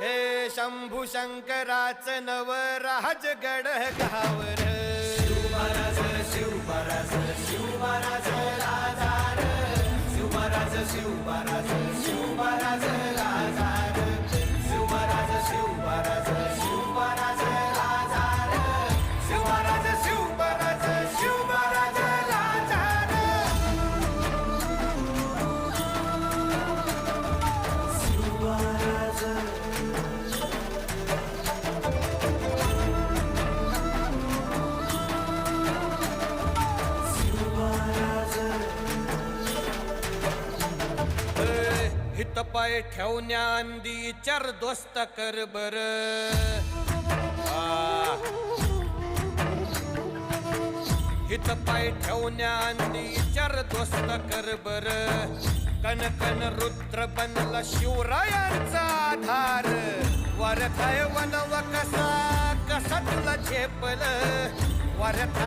हे शंभू शंकराच नवराज गड गावर शिवमहाराज शिवमहाराज शिवमहाराज राजार शिवमहाराज शिवमहाराज शिवमहाराज राजार शिवमहाराज शिवमहाराज शिवमहाराज राजार शिवमहाराज शिवमहाराज शिवमहाराज राजार शिवमहाराज हित पाय ठेवण्याआंदी चार दोस्त कर बर हित पाय ठेवण्याआंदी चार दोस्त कर बर कन कन रुद्र बनला शिवरायांचा आधार वारथाय वनव कसा कसा तुला झेपल वारथा